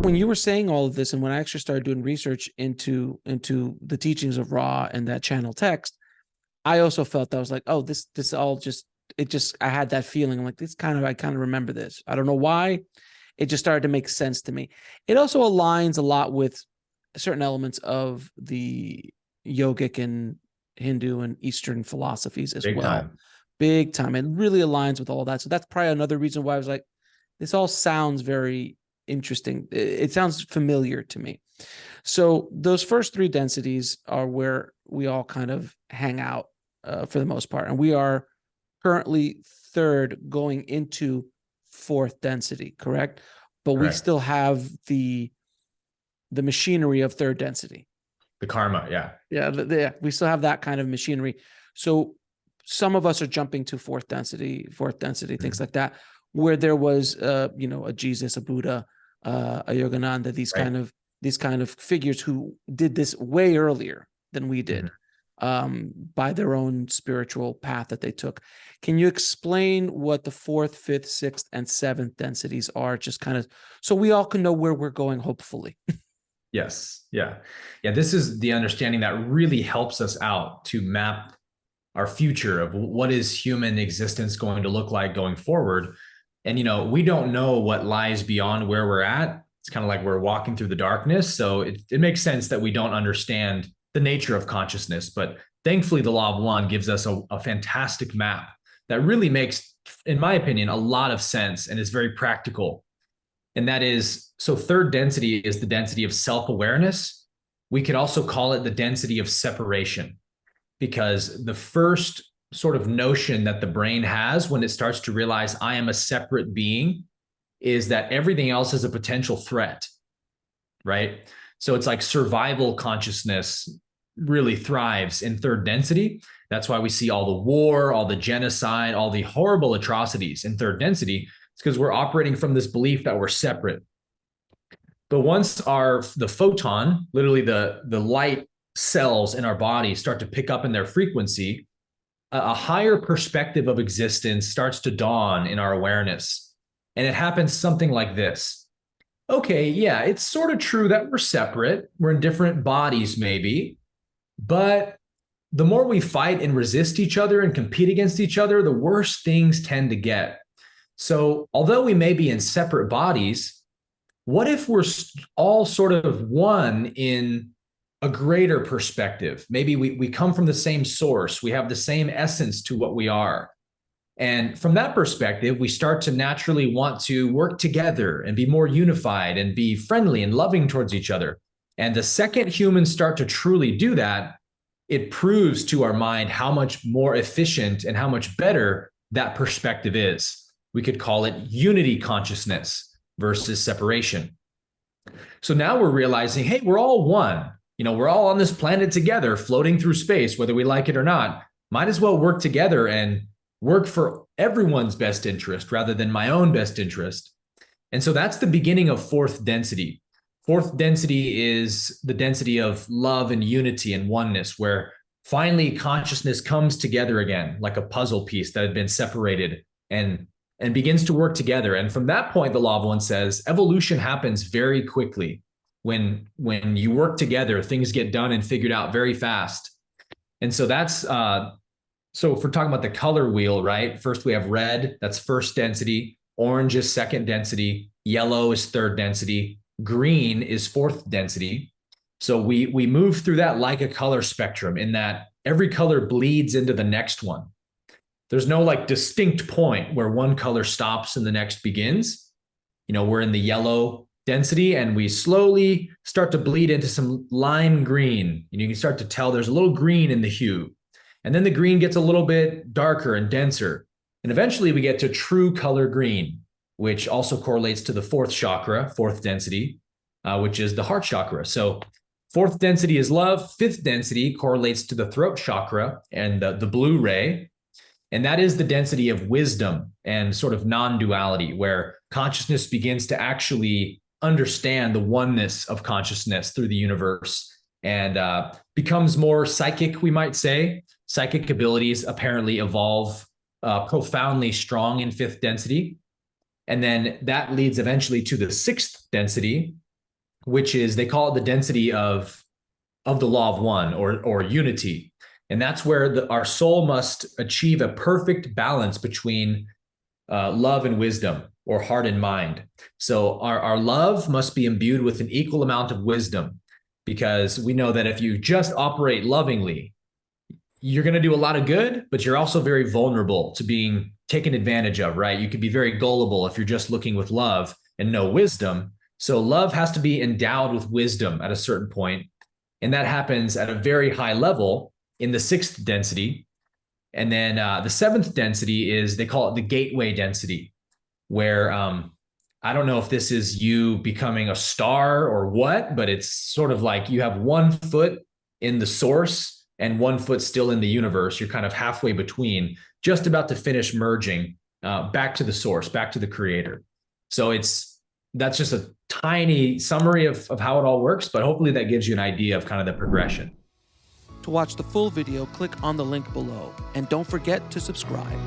when you were saying all of this, and when I actually started doing research into the teachings of Ra and that channel text, I also felt that I was like, oh, this all just I had that feeling. I'm like, I kind of remember this. I don't know why. It just started to make sense to me. It also aligns a lot with certain elements of the yogic and Hindu and Eastern philosophies as Big well. time. Big time. It really aligns with all that. So that's probably another reason why I was like, this all sounds very interesting. It sounds familiar to me. So those first three densities are where we all kind of hang out for the most part. And we are currently third going into fourth density, correct? But we Correct. still have the machinery of third density. The karma, yeah. Yeah, we still have that kind of machinery. So some of us are jumping to fourth density, things like that, where there was a Jesus, a Buddha, a Yogananda, these kind of figures who did this way earlier than we did, by their own spiritual path that they took. Can you explain what the fourth, fifth, sixth, and seventh densities are, just kind of so we all can know where we're going, hopefully? Yes. Yeah. Yeah. This is the understanding that really helps us out to map our future of what is human existence going to look like going forward. And, we don't know what lies beyond where we're at. It's kind of like we're walking through the darkness. So it makes sense that we don't understand the nature of consciousness. But thankfully, the law of one gives us a fantastic map that really makes, in my opinion, a lot of sense and is very practical. And that is, so third density is the density of self-awareness. We could also call it the density of separation, because the first sort of notion that the brain has when it starts to realize I am a separate being is that everything else is a potential threat, right? So it's like survival consciousness really thrives in third density. That's why we see all the war, all the genocide, all the horrible atrocities in third density. It's because we're operating from this belief that we're separate. But once the photon, literally the light cells in our body, start to pick up in their frequency, a higher perspective of existence starts to dawn in our awareness. And it happens something like this. Okay, yeah, it's sort of true that we're separate. We're in different bodies, maybe. But the more we fight and resist each other and compete against each other, the worse things tend to get. So although we may be in separate bodies, what if we're all sort of one in a greater perspective? Maybe we come from the same source. We have the same essence to what we are. And from that perspective, we start to naturally want to work together and be more unified and be friendly and loving towards each other. And the second humans start to truly do that, it proves to our mind how much more efficient and how much better that perspective is. We could call it unity consciousness versus separation. So now we're realizing, hey, we're all one. We're all on this planet together, floating through space, whether we like it or not. Might as well work together and work for everyone's best interest rather than my own best interest. And so that's the beginning of fourth density. Fourth density is the density of love and unity and oneness, where finally consciousness comes together again, like a puzzle piece that had been separated and begins to work together. And from that point, the law of one says evolution happens very quickly. When you work together, things get done and figured out very fast. And so that's, so if we're talking about the color wheel, right? First we have red, that's first density. Orange is second density. Yellow is third density. Green is fourth density. So we move through that like a color spectrum, in that every color bleeds into the next one. There's no like distinct point where one color stops and the next begins. We're in the yellow density and we slowly start to bleed into some lime green. You can start to tell there's a little green in the hue. And then the green gets a little bit darker and denser. And eventually we get to true color green, which also correlates to the fourth chakra, fourth density, which is the heart chakra. So fourth density is love. Fifth density correlates to the throat chakra and the blue ray. And that is the density of wisdom and sort of non-duality, where consciousness begins to actually understand the oneness of consciousness through the universe and becomes more psychic, we might say. Psychic abilities apparently evolve profoundly strong in fifth density. And then that leads eventually to the sixth density, which is, they call it the density of the law of one, or unity. And that's where our soul must achieve a perfect balance between love and wisdom, or heart and mind. So our love must be imbued with an equal amount of wisdom, because we know that if you just operate lovingly, you're going to do a lot of good, but you're also very vulnerable to being taken advantage of, right? You could be very gullible if you're just looking with love and no wisdom. So love has to be endowed with wisdom at a certain point. And that happens at a very high level in the 6th density. And then the 7th density is, they call it the gateway density, where I don't know if this is you becoming a star or what, but it's sort of like you have one foot in the source and one foot still in the universe. You're kind of halfway between, just about to finish merging back to the source, back to the creator. So that's just a tiny summary of how it all works, but hopefully that gives you an idea of kind of the progression. To watch the full video, click on the link below, and don't forget to subscribe.